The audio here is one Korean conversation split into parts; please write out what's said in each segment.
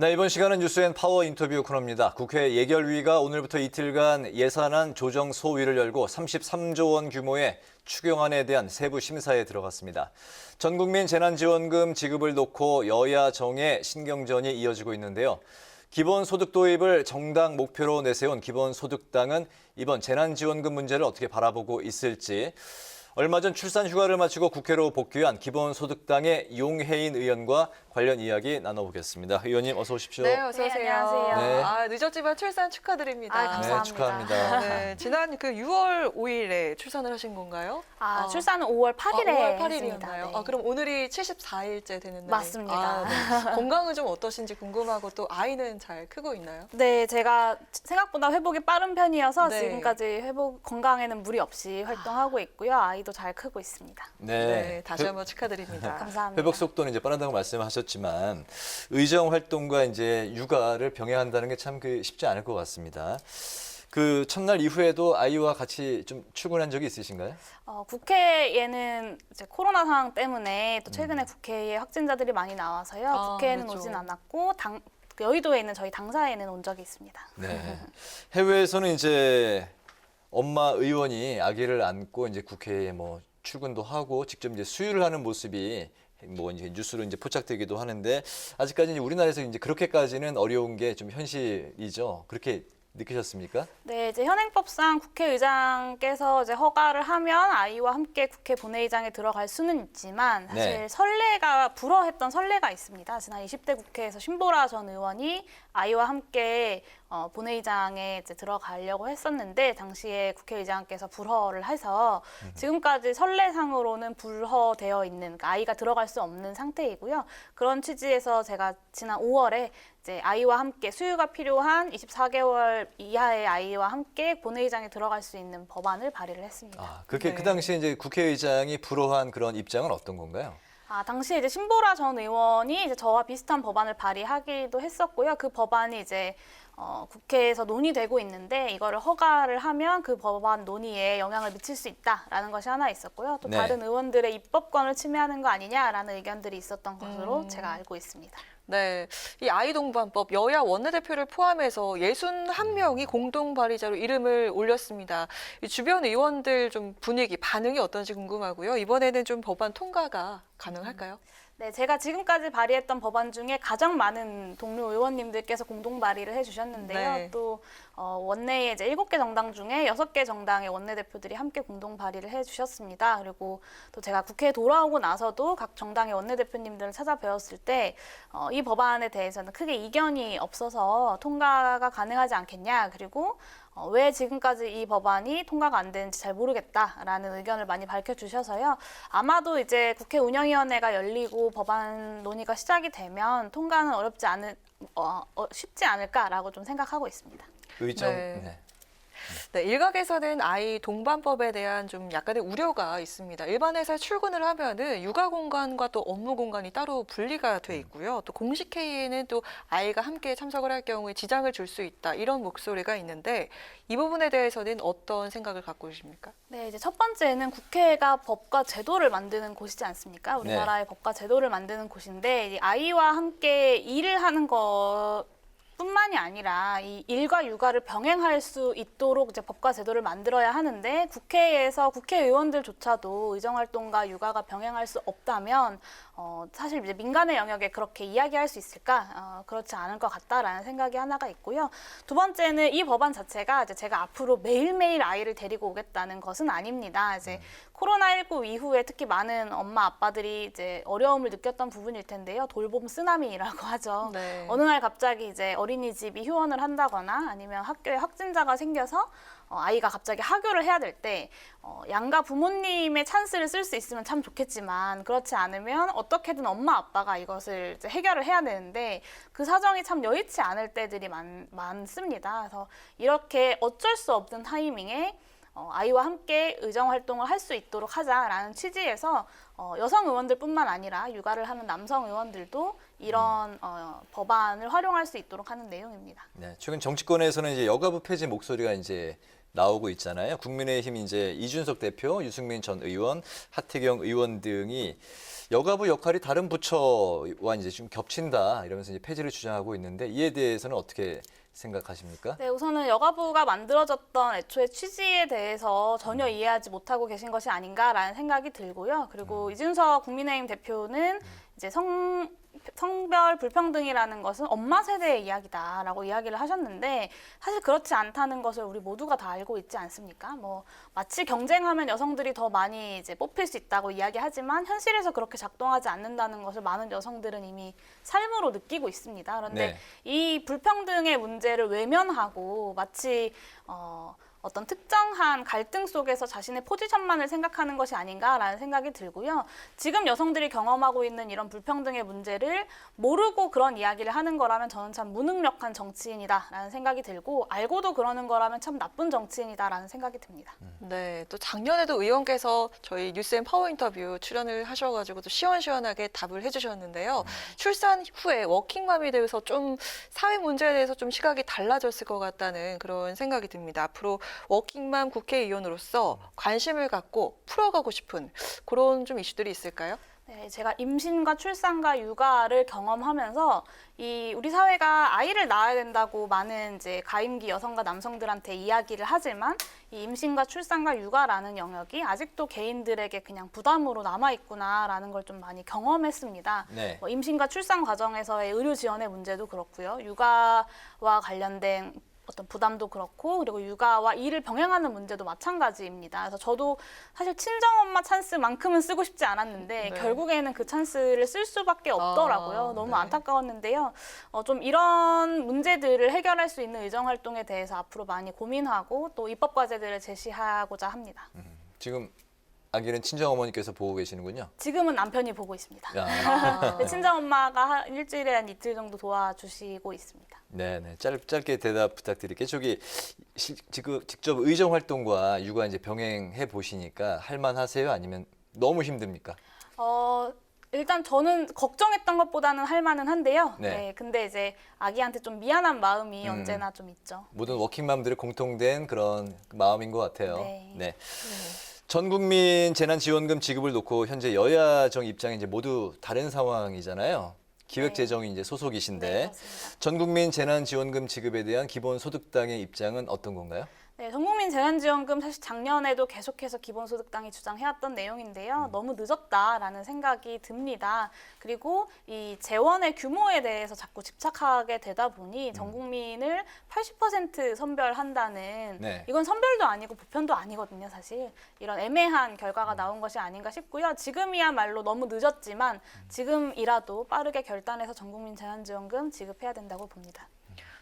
네, 이번 시간은 뉴스앤 파워 인터뷰 코너입니다. 국회 예결위가 오늘부터 이틀간 예산안 조정 소위를 열고 33조 원 규모의 추경안에 대한 세부 심사에 들어갔습니다. 전국민 재난지원금 지급을 놓고 여야 정의 신경전이 이어지고 있는데요. 기본소득 도입을 정당 목표로 내세운 기본소득당은 이번 재난지원금 문제를 어떻게 바라보고 있을지, 얼마 전 출산 휴가를 마치고 국회로 복귀한 기본소득당의 용혜인 의원과 관련 이야기 나눠보겠습니다. 의원님 어서 오십시오. 네, 어서 오세요. 네, 안녕하세요. 네. 늦었지만 출산 축하드립니다. 감사합니다. 네, 축하합니다. 네, 지난 6월 5일에 출산을 하신 건가요? 출산은 5월 8일에 5월 8일이었나요? 네. 그럼 오늘이 74일째 되는 날. 맞습니다. 네. 건강은 좀 어떠신지 궁금하고 또 아이는 잘 크고 있나요? 네, 제가 생각보다 회복이 빠른 편이어서 네. 지금까지 건강에는 무리 없이 활동하고 있고요. 아이도 잘 크고 있습니다. 네, 다시 한번 축하드립니다. 감사합니다. 회복 속도는 이제 빠르다고 말씀하셨지만 의정 활동과 이제 육아를 병행한다는 게 참 쉽지 않을 것 같습니다. 그 첫날 이후에도 아이와 같이 좀 출근한 적이 있으신가요? 국회에는 이제 코로나 상황 때문에 또 최근에 국회에 확진자들이 많이 나와서요. 국회에는 그렇죠. 오진 않았고 여의도에 있는 저희 당사에는 온 적이 있습니다. 네. 해외에서는 이제 엄마 의원이 아기를 안고 이제 국회에 뭐 출근도 하고 직접 이제 수유를 하는 모습이 뭐 이제 뉴스로 이제 포착되기도 하는데 아직까지 이제 우리나라에서 이제 그렇게까지는 어려운 게 좀 현실이죠. 그렇게 느끼셨습니까? 네, 이제 현행법상 국회의장께서 이제 허가를 하면 아이와 함께 국회 본회의장에 들어갈 수는 있지만 사실 네. 불허했던 선례가 있습니다. 지난 20대 국회에서 신보라 전 의원이 아이와 함께 본회의장에 이제 들어가려고 했었는데 당시에 국회의장께서 불허를 해서 지금까지 선례상으로는 불허되어 있는, 그러니까 아이가 들어갈 수 없는 상태이고요. 그런 취지에서 제가 지난 5월에 이제 아이와 함께 수유가 필요한 24개월 이하의 아이와 함께 본회의장에 들어갈 수 있는 법안을 발의를 했습니다. 아, 그렇게 네. 그 당시에 이제 국회의장이 불허한 그런 입장은 어떤 건가요? 당시에 이제 신보라 전 의원이 이제 저와 비슷한 법안을 발의하기도 했었고요. 그 법안이 이제 국회에서 논의되고 있는데 이거를 허가를 하면 그 법안 논의에 영향을 미칠 수 있다라는 것이 하나 있었고요. 또 네. 다른 의원들의 입법권을 침해하는 거 아니냐라는 의견들이 있었던 것으로 제가 알고 있습니다. 네, 이 아이동반법 여야 원내대표를 포함해서 61명이 공동 발의자로 이름을 올렸습니다. 이 주변 의원들 좀 분위기, 반응이 어떤지 궁금하고요. 이번에는 좀 법안 통과가 가능할까요? 네, 제가 지금까지 발의했던 법안 중에 가장 많은 동료 의원님들께서 공동 발의를 해주셨는데요. 네. 또 원내에 이제 7개 정당 중에 6개 정당의 원내대표들이 함께 공동 발의를 해주셨습니다. 그리고 또 제가 국회에 돌아오고 나서도 각 정당의 원내대표님들을 찾아뵈었을 때 이 법안에 대해서는 크게 이견이 없어서 통과가 가능하지 않겠냐. 그리고 왜 지금까지 이 법안이 통과가 안 되는지 잘 모르겠다라는 의견을 많이 밝혀주셔서요. 아마도 이제 국회 운영위원회가 열리고 법안 논의가 시작이 되면 통과는 쉽지 않을까라고 좀 생각하고 있습니다. 의정. 네. 네. 네, 일각에서는 아이 동반법에 대한 좀 약간의 우려가 있습니다. 일반 회사에 출근을 하면은 육아 공간과 또 업무 공간이 따로 분리가 돼 있고요. 또 공식 회의에는 또 아이가 함께 참석을 할 경우에 지장을 줄 수 있다. 이런 목소리가 있는데 이 부분에 대해서는 어떤 생각을 갖고 계십니까? 네, 이제 첫 번째는 국회가 법과 제도를 만드는 곳이지 않습니까? 우리나라의 법과 제도를 만드는 곳인데 이 아이와 함께 일을 하는 것 뿐만이 아니라 이 일과 육아를 병행할 수 있도록 이제 법과 제도를 만들어야 하는데 국회에서 국회의원들조차도 의정활동과 육아가 병행할 수 없다면 사실 이제 민간의 영역에 그렇게 이야기할 수 있을까? 그렇지 않을 것 같다라는 생각이 하나가 있고요. 두 번째는 이 법안 자체가 이제 제가 앞으로 매일매일 아이를 데리고 오겠다는 것은 아닙니다. 이제 코로나19 이후에 특히 많은 엄마 아빠들이 이제 어려움을 느꼈던 부분일 텐데요. 돌봄 쓰나미라고 하죠. 네. 어느 날 갑자기 이제 어린이집이 휴원을 한다거나 아니면 학교에 확진자가 생겨서 아이가 갑자기 하교를 해야 될 때 양가 부모님의 찬스를 쓸 수 있으면 참 좋겠지만 그렇지 않으면 어떻게든 엄마 아빠가 이것을 이제 해결을 해야 되는데 그 사정이 참 여의치 않을 때들이 많습니다. 그래서 이렇게 어쩔 수 없는 타이밍에 아이와 함께 의정 활동을 할 수 있도록 하자라는 취지에서 여성 의원들뿐만 아니라 육아를 하는 남성 의원들도 이런 법안을 활용할 수 있도록 하는 내용입니다. 네, 최근 정치권에서는 이제 여가부 폐지 목소리가 이제 나오고 있잖아요. 국민의힘 이제 이준석 대표, 유승민 전 의원, 하태경 의원 등이 여가부 역할이 다른 부처와 이제 좀 겹친다 이러면서 이제 폐지를 주장하고 있는데 이에 대해서는 어떻게 생각하십니까? 네, 우선은 여가부가 만들어졌던 애초에 취지에 대해서 전혀 이해하지 못하고 계신 것이 아닌가라는 생각이 들고요. 그리고 이준석 국민의힘 대표는 이제 성별 불평등이라는 것은 엄마 세대의 이야기다라고 이야기를 하셨는데 사실 그렇지 않다는 것을 우리 모두가 다 알고 있지 않습니까? 뭐 마치 경쟁하면 여성들이 더 많이 이제 뽑힐 수 있다고 이야기하지만 현실에서 그렇게 작동하지 않는다는 것을 많은 여성들은 이미 삶으로 느끼고 있습니다. 그런데 이 불평등의 문제를 외면하고 마치 어떤 특정한 갈등 속에서 자신의 포지션만을 생각하는 것이 아닌가라는 생각이 들고요. 지금 여성들이 경험하고 있는 이런 불평등의 문제를 모르고 그런 이야기를 하는 거라면 저는 참 무능력한 정치인이다라는 생각이 들고 알고도 그러는 거라면 참 나쁜 정치인이다라는 생각이 듭니다. 네, 또 작년에도 의원께서 저희 뉴스앤 파워 인터뷰 출연을 하셔가지고 또 시원시원하게 답을 해주셨는데요. 출산 후에 워킹맘이 되어서 좀 사회 문제에 대해서 좀 시각이 달라졌을 것 같다는 그런 생각이 듭니다. 앞으로 워킹맘 국회의원으로서 관심을 갖고 풀어가고 싶은 그런 좀 이슈들이 있을까요? 네, 제가 임신과 출산과 육아를 경험하면서 우리 사회가 아이를 낳아야 된다고 많은 이제 가임기 여성과 남성들한테 이야기를 하지만 이 임신과 출산과 육아라는 영역이 아직도 개인들에게 그냥 부담으로 남아 있구나라는 걸 좀 많이 경험했습니다. 네. 뭐 임신과 출산 과정에서의 의료 지원의 문제도 그렇고요, 육아와 관련된 어떤 부담도 그렇고 그리고 육아와 일을 병행하는 문제도 마찬가지입니다. 그래서 저도 사실 친정엄마 찬스만큼은 쓰고 싶지 않았는데 네. 결국에는 그 찬스를 쓸 수밖에 없더라고요. 너무 네. 안타까웠는데요. 좀 이런 문제들을 해결할 수 있는 의정활동에 대해서 앞으로 많이 고민하고 또 입법 과제들을 제시하고자 합니다. 지금 아기는 친정어머니께서 보고 계시는군요. 지금은 남편이 보고 있습니다. 아. 친정엄마가 일주일에 한 이틀 정도 도와주시고 있습니다. 네네. 짧게 대답 부탁드릴게요. 저기 지금 직접 의정 활동과 육아 이제 병행해 보시니까 할만하세요? 아니면 너무 힘듭니까? 일단 저는 걱정했던 것보다는 할 만은 한데요. 네. 네. 근데 이제 아기한테 좀 미안한 마음이 언제나 좀 있죠. 모든 워킹맘들의 공통된 그런 마음인 것 같아요. 네. 전 국민 재난지원금 지급을 놓고 현재 여야 정 입장이 이제 모두 다른 상황이잖아요. 기획재정이 이제 소속이신데 네, 그렇습니다. 전 국민 재난지원금 지급에 대한 기본소득당의 입장은 어떤 건가요? 네, 전국민 재난지원금 사실 작년에도 계속해서 기본소득당이 주장해왔던 내용인데요. 너무 늦었다라는 생각이 듭니다. 그리고 이 재원의 규모에 대해서 자꾸 집착하게 되다 보니 전 국민을 80% 선별한다는 네. 이건 선별도 아니고 보편도 아니거든요, 사실. 이런 애매한 결과가 나온 것이 아닌가 싶고요. 지금이야말로 너무 늦었지만 지금이라도 빠르게 결단해서 전 국민 재난지원금 지급해야 된다고 봅니다.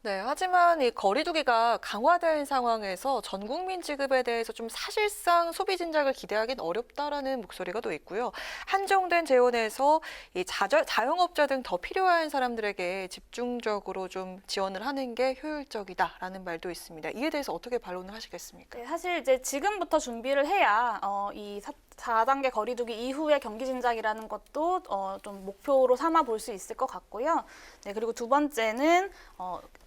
네, 하지만 이 거리두기가 강화된 상황에서 전 국민 지급에 대해서 좀 사실상 소비 진작을 기대하기는 어렵다라는 목소리가 또 있고요. 한정된 재원에서 이 자영업자 등 더 필요한 사람들에게 집중적으로 좀 지원을 하는 게 효율적이다라는 말도 있습니다. 이에 대해서 어떻게 반론을 하시겠습니까? 네, 사실 이제 지금부터 준비를 해야 이 4단계 거리두기 이후의 경기 진작이라는 것도 좀 목표로 삼아 볼 수 있을 것 같고요. 네, 그리고 두 번째는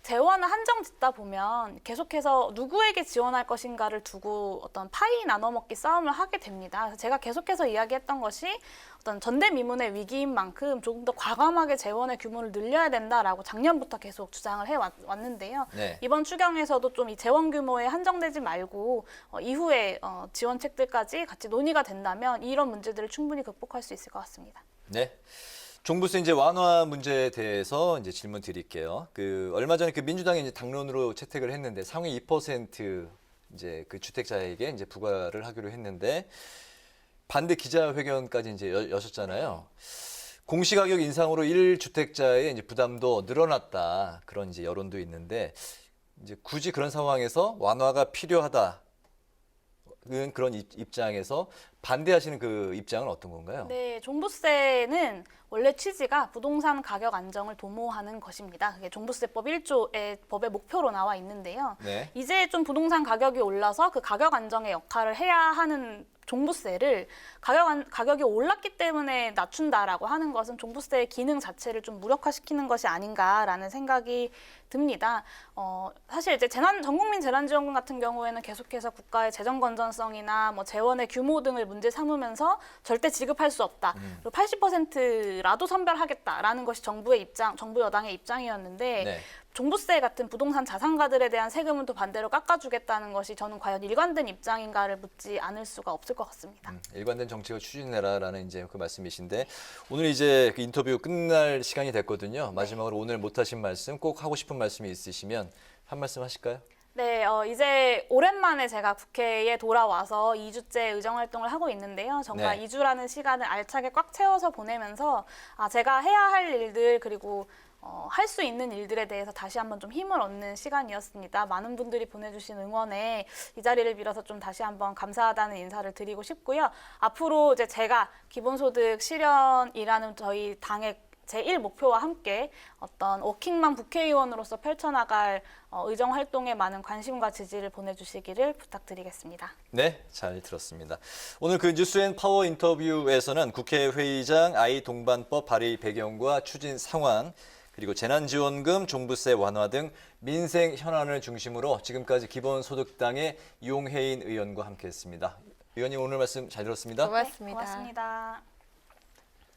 재원을 한정 짓다 보면 계속해서 누구에게 지원할 것인가를 두고 어떤 파이 나눠 먹기 싸움을 하게 됩니다. 그래서 제가 계속해서 이야기했던 것이 어떤 전대미문의 위기인 만큼 조금 더 과감하게 재원의 규모를 늘려야 된다라고 작년부터 계속 주장을 해왔는데요. 네. 이번 추경에서도 좀 이 재원 규모에 한정되지 말고 이후에 지원책들까지 같이 논의가 된다면 이런 문제들을 충분히 극복할 수 있을 것 같습니다. 네. 종부세 이제 완화 문제에 대해서 이제 질문 드릴게요. 얼마 전에 민주당이 이제 당론으로 채택을 했는데 상위 2% 이제 그 주택자에게 이제 부과를 하기로 했는데 반대 기자회견까지 이제 여셨잖아요. 공시가격 인상으로 1주택자의 이제 부담도 늘어났다. 그런 이제 여론도 있는데 이제 굳이 그런 상황에서 완화가 필요하다. 그런 입장에서 반대하시는 그 입장은 어떤 건가요? 네, 종부세는 원래 취지가 부동산 가격 안정을 도모하는 것입니다. 그게 종부세법 1조의 법의 목표로 나와 있는데요. 네. 이제 좀 부동산 가격이 올라서 그 가격 안정의 역할을 해야 하는 종부세를 가격이 올랐기 때문에 낮춘다라고 하는 것은 종부세의 기능 자체를 좀 무력화시키는 것이 아닌가라는 생각이 듭니다. 사실 이제 전국민 재난지원금 같은 경우에는 계속해서 국가의 재정 건전성이나 뭐 재원의 규모 등을 문제 삼으면서 절대 지급할 수 없다. 그리고 80%라도 선별하겠다라는 것이 정부 여당의 입장이었는데 네. 종부세 같은 부동산 자산가들에 대한 세금은 또 반대로 깎아주겠다는 것이 저는 과연 일관된 입장인가를 묻지 않을 수가 없을 것 같습니다. 일관된 정책을 추진해라라는 이제 그 말씀이신데 오늘 이제 그 인터뷰 끝날 시간이 됐거든요. 마지막으로 오늘 못하신 말씀, 꼭 하고 싶은 말씀이 있으시면 한 말씀 하실까요? 네, 이제 오랜만에 제가 국회에 돌아와서 2주째 의정활동을 하고 있는데요. 정말 네. 2주라는 시간을 알차게 꽉 채워서 보내면서 제가 해야 할 일들 그리고 할 수 있는 일들에 대해서 다시 한번 좀 힘을 얻는 시간이었습니다. 많은 분들이 보내주신 응원에 이 자리를 빌어서 좀 다시 한번 감사하다는 인사를 드리고 싶고요. 앞으로 이제 제가 기본소득 실현이라는 저희 당의 제1 목표와 함께 어떤 워킹맘 국회의원으로서 펼쳐나갈 의정 활동에 많은 관심과 지지를 보내주시기를 부탁드리겠습니다. 네, 잘 들었습니다. 오늘 그 뉴스앤파워 인터뷰에서는 국회 회의장 아이 동반법 발의 배경과 추진 상황, 그리고 재난지원금, 종부세 완화 등 민생 현안을 중심으로 지금까지 기본소득당의 이용혜인 의원과 함께했습니다. 의원님 오늘 말씀 잘 들었습니다. 고맙습니다. 네, 고맙습니다.